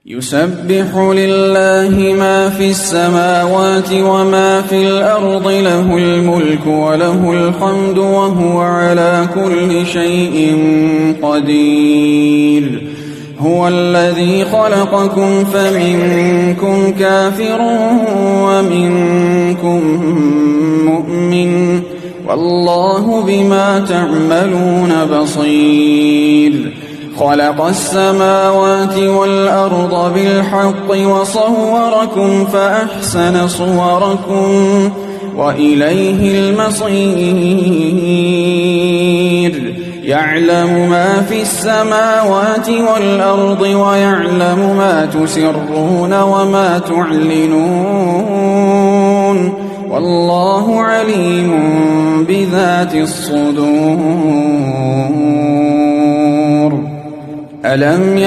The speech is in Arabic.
يسبح لله ما في السماوات وما في الأرض له الملك وله الحمد وهو على كل شيء قدير هو الذي خلقكم فمنكم كافر ومنكم مؤمن والله بما تعملون بصير خلق السماوات والأرض بالحق وصوركم فأحسن صوركم وإليه المصير يعلم ما في السماوات والأرض ويعلم ما تسرون وما تعلنون والله عليم بذات الصدور ألم